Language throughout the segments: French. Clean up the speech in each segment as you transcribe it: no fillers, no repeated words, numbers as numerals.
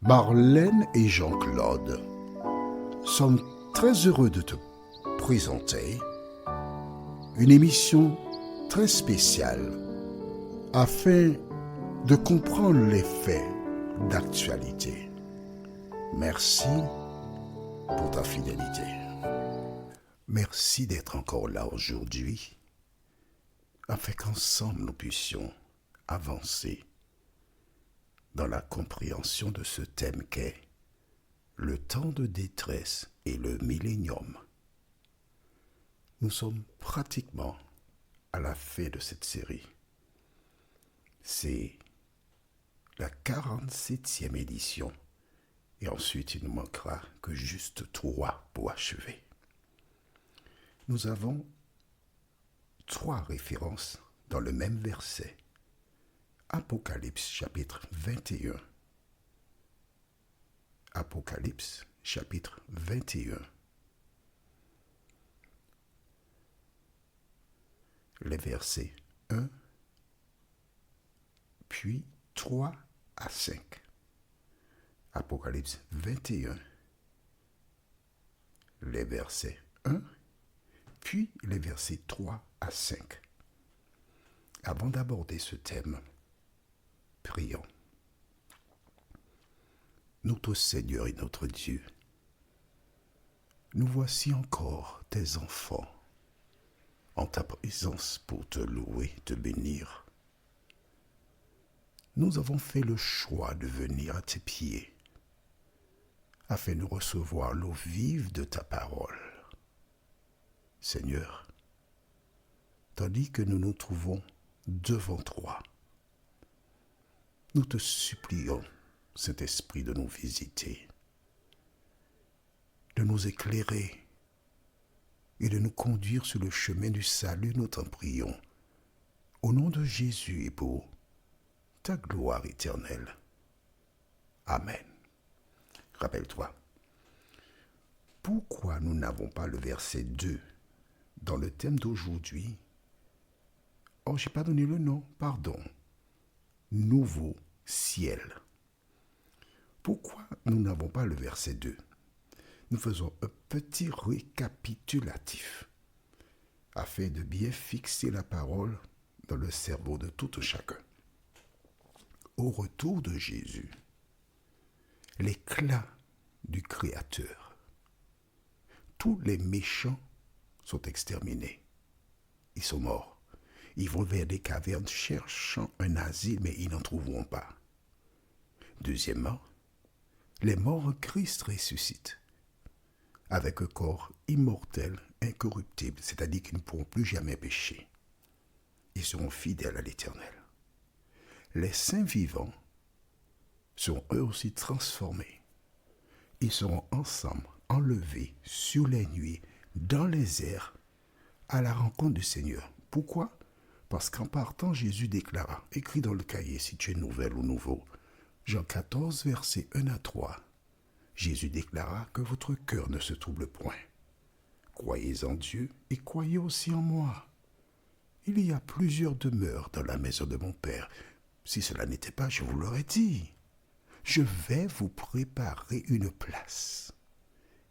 Marlène et Jean-Claude sommes très heureux de te présenter une émission très spéciale afin de comprendre les faits d'actualité. Merci pour ta fidélité. Merci d'être encore là aujourd'hui afin qu'ensemble nous puissions avancer dans la compréhension de ce thème qu'est le temps de détresse et le millénium. Nous sommes pratiquement à la fin de cette série. C'est la 47e édition et ensuite il ne manquera que juste 3 pour achever. Nous avons 3 références dans le même verset. Apocalypse chapitre 21. Apocalypse chapitre 21. Les versets 1, puis 3 à 5. Apocalypse 21. Les versets 1, puis les versets 3 à 5. Avant d'aborder ce thème, prions. Notre Seigneur et notre Dieu, nous voici encore tes enfants en ta présence pour te louer, te bénir. Nous avons fait le choix de venir à tes pieds afin de recevoir l'eau vive de ta parole. Seigneur, tandis que nous nous trouvons devant toi, nous te supplions, Saint-Esprit, de nous visiter, de nous éclairer et de nous conduire sur le chemin du salut. Nous t'en prions, au nom de Jésus et pour ta gloire éternelle. Amen. Rappelle-toi, pourquoi nous n'avons pas le verset 2 dans le thème d'aujourd'hui? Oh, je n'ai pas donné le nom, pardon. Nouveau ciel. Pourquoi nous n'avons pas le verset 2? Nous faisons un petit récapitulatif afin de bien fixer la parole dans le cerveau de tout chacun. Au retour de Jésus, l'éclat du Créateur, tous les méchants sont exterminés. Ils sont morts. Ils vont vers des cavernes cherchant un asile, mais ils n'en trouveront pas. Deuxièmement, les morts en Christ ressuscitent avec un corps immortel, incorruptible, c'est-à-dire qu'ils ne pourront plus jamais pécher. Ils seront fidèles à l'Éternel. Les saints vivants seront eux aussi transformés. Ils seront ensemble enlevés sur les nuées, dans les airs, à la rencontre du Seigneur. Pourquoi? Parce qu'en partant, Jésus déclara, écrit dans le cahier si tu es nouvelle ou nouveau, Jean 14, versets 1 à 3, Jésus déclara que votre cœur ne se trouble point. Croyez en Dieu et croyez aussi en moi. Il y a plusieurs demeures dans la maison de mon Père. Si cela n'était pas, je vous l'aurais dit. Je vais vous préparer une place.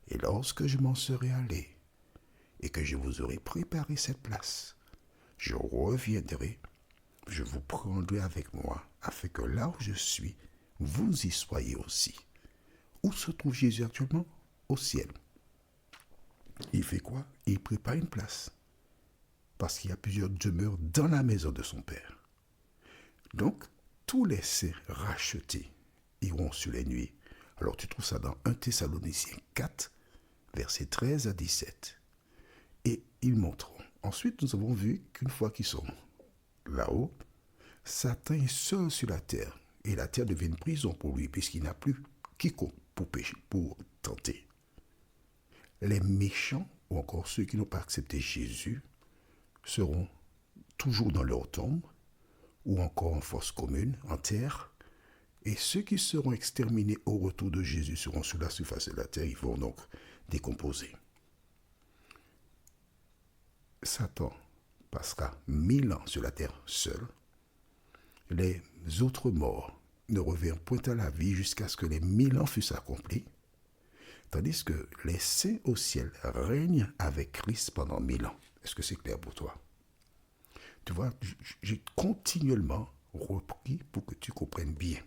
Et lorsque je m'en serai allé et que je vous aurai préparé cette place, je reviendrai, je vous prendrai avec moi, afin que là où je suis, vous y soyez aussi. Où se trouve Jésus actuellement? Au ciel. Il fait quoi? Il prépare une place. Parce qu'il y a plusieurs demeures dans la maison de son Père. Donc, tous les saints rachetés iront sur les nuées. Alors, tu trouves ça dans 1 Thessaloniciens 4, versets 13 à 17. Et ils montreront. Ensuite, nous avons vu qu'une fois qu'ils sont là-haut, Satan est seul sur la terre. Et la terre devient une prison pour lui, puisqu'il n'a plus quiconque pour pécher, pour tenter. Les méchants, ou encore ceux qui n'ont pas accepté Jésus, seront toujours dans leur tombe, ou encore en fosse commune, en terre. Et ceux qui seront exterminés au retour de Jésus seront sur la surface de la terre. Ils vont donc décomposer. Satan passera 1000 ans sur la terre seul. Les autres morts ne revinrent point à la vie jusqu'à ce que les 1000 ans fussent accomplis, tandis que les saints au ciel règnent avec Christ pendant 1000 ans. Est-ce que c'est clair pour toi? Tu vois, j'ai continuellement repris pour que tu comprennes bien.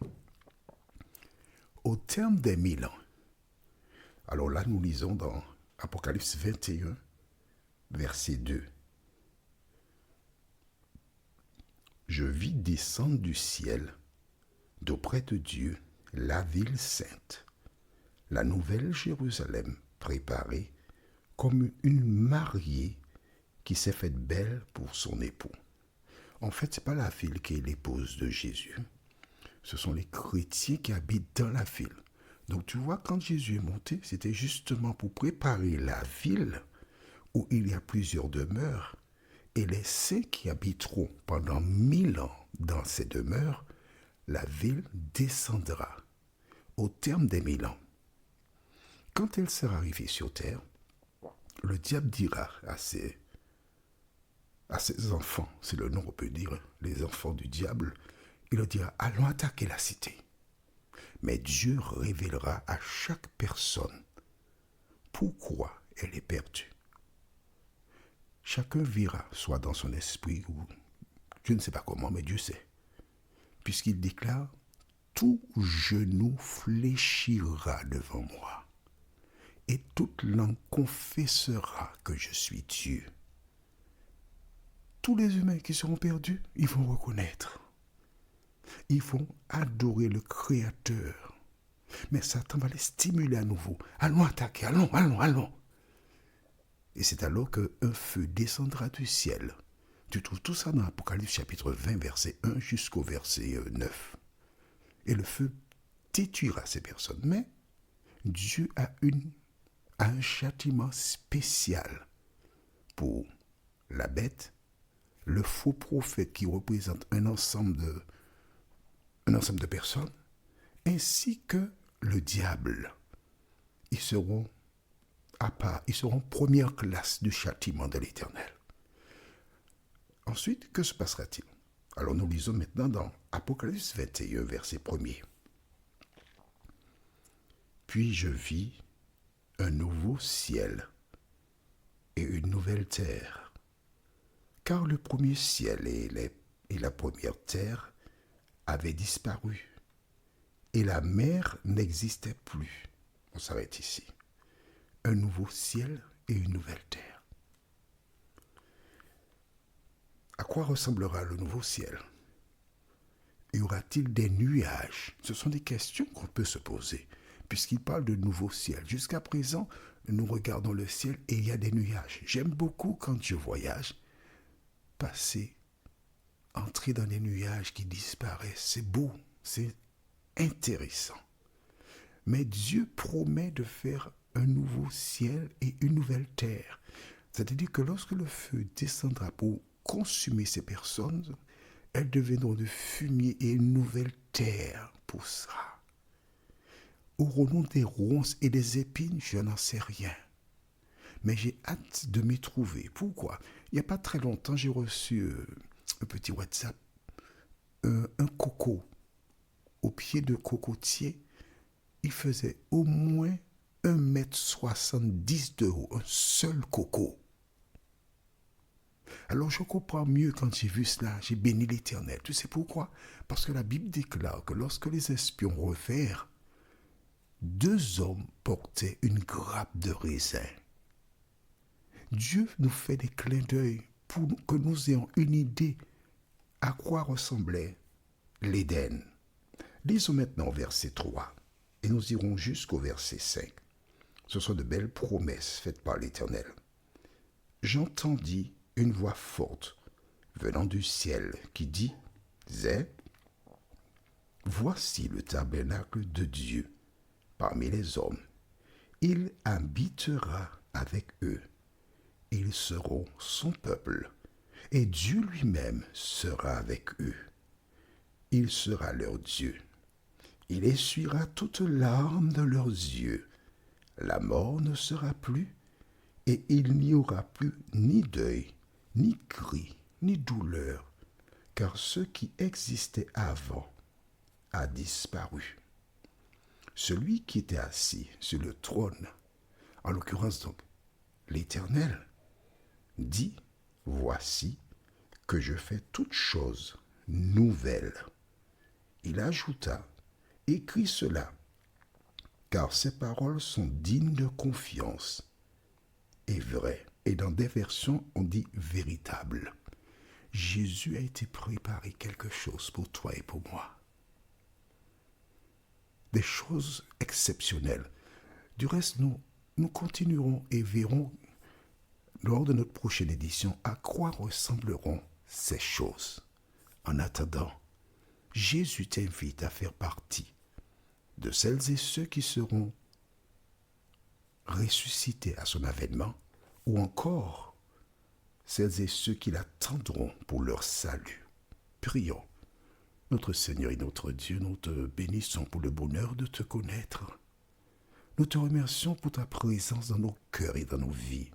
Au terme des 1000 ans, alors là nous lisons dans Apocalypse 21, verset 2. Je vis descendre du ciel, d'auprès de Dieu, la ville sainte, la nouvelle Jérusalem préparée comme une mariée qui s'est faite belle pour son époux. En fait, ce n'est pas la ville qui est l'épouse de Jésus. Ce sont les chrétiens qui habitent dans la ville. Donc tu vois, quand Jésus est monté, c'était justement pour préparer la ville où il y a plusieurs demeures. Et les saints qui habiteront pendant 1000 ans dans ces demeures, la ville descendra au terme des 1000 ans. Quand elle sera arrivée sur terre, le diable dira à ses enfants, c'est le nom qu'on peut dire, les enfants du diable, il leur dira, allons attaquer la cité. Mais Dieu révélera à chaque personne pourquoi elle est perdue. Chacun verra, soit dans son esprit ou je ne sais pas comment, mais Dieu sait. Puisqu'il déclare, tout genou fléchira devant moi et toute langue confessera que je suis Dieu. Tous les humains qui seront perdus, ils vont reconnaître. Ils vont adorer le Créateur. Mais Satan va les stimuler à nouveau. Allons attaquer, allons. Et c'est alors qu'un feu descendra du ciel. Tu trouves tout ça dans Apocalypse chapitre 20, verset 1 jusqu'au verset 9. Et le feu détruira ces personnes. Mais Dieu a un châtiment spécial pour la bête, le faux prophète qui représente un ensemble de personnes, ainsi que le diable. Ils seront à part, ils seront première classe du châtiment de l'Éternel. Ensuite, que se passera-t-il? Alors nous lisons maintenant dans Apocalypse 21, verset 1er. Puis je vis un nouveau ciel et une nouvelle terre, car le premier ciel et la première terre avaient disparu, et la mer n'existait plus. On s'arrête ici. Un nouveau ciel et une nouvelle terre. À quoi ressemblera le nouveau ciel? Y aura-t-il des nuages? Ce sont des questions qu'on peut se poser, puisqu'il parle de nouveau ciel. Jusqu'à présent, nous regardons le ciel et il y a des nuages. J'aime beaucoup quand je voyage, entrer dans des nuages qui disparaissent. C'est beau, c'est intéressant. Mais Dieu promet de faire un nouveau ciel et une nouvelle terre. C'est-à-dire que lorsque le feu descendra pour consumer ces personnes, elles deviendront de fumier et une nouvelle terre poussera. Aurons-nous des ronces et des épines? Je n'en sais rien. Mais j'ai hâte de m'y trouver. Pourquoi? Il n'y a pas très longtemps, j'ai reçu un petit WhatsApp, un coco au pied de cocotier. Il faisait au moins 1,70 m de haut, un seul coco. Alors je comprends mieux quand j'ai vu cela, j'ai béni l'Éternel. Tu sais pourquoi? Parce que la Bible déclare que lorsque les espions revinrent, 2 hommes portaient une grappe de raisin. Dieu nous fait des clins d'œil pour que nous ayons une idée à quoi ressemblait l'Éden. Lisons maintenant verset 3 et nous irons jusqu'au verset 5. Ce sont de belles promesses faites par l'Éternel. J'entendis une voix forte venant du ciel qui disait, voici le tabernacle de Dieu parmi les hommes. Il habitera avec eux. Ils seront son peuple, et Dieu lui-même sera avec eux. Il sera leur Dieu. Il essuiera toutes larmes de leurs yeux. La mort ne sera plus, et il n'y aura plus ni deuil, ni cri, ni douleur, car ce qui existait avant a disparu. Celui qui était assis sur le trône, en l'occurrence donc l'Éternel, dit, voici que je fais toutes choses nouvelles. Il ajouta, écris cela, car ces paroles sont dignes de confiance et vraies. Et dans des versions, on dit véritable. Jésus a été préparé quelque chose pour toi et pour moi. Des choses exceptionnelles. Du reste, nous continuerons et verrons lors de notre prochaine édition à quoi ressembleront ces choses. En attendant, Jésus t'invite à faire partie de celles et ceux qui seront ressuscités à son avènement, ou encore celles et ceux qui l'attendront pour leur salut. Prions. Notre Seigneur et notre Dieu, nous te bénissons pour le bonheur de te connaître. Nous te remercions pour ta présence dans nos cœurs et dans nos vies.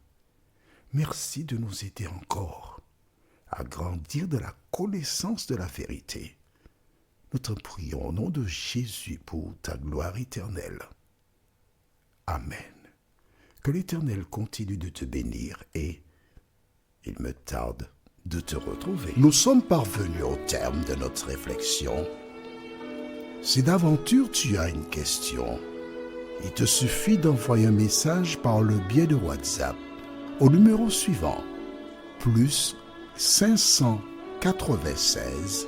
Merci de nous aider encore à grandir de la connaissance de la vérité. Nous te prions au nom de Jésus pour ta gloire éternelle. Amen. Que l'Éternel continue de te bénir et il me tarde de te retrouver. Nous sommes parvenus au terme de notre réflexion. Si d'aventure tu as une question, il te suffit d'envoyer un message par le biais de WhatsApp au numéro suivant, plus 596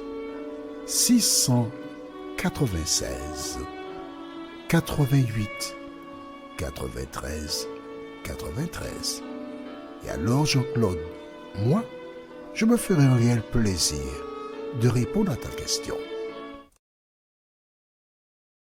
696 88 93 93. Et alors Jean-Claude, moi, je me ferai un réel plaisir de répondre à ta question.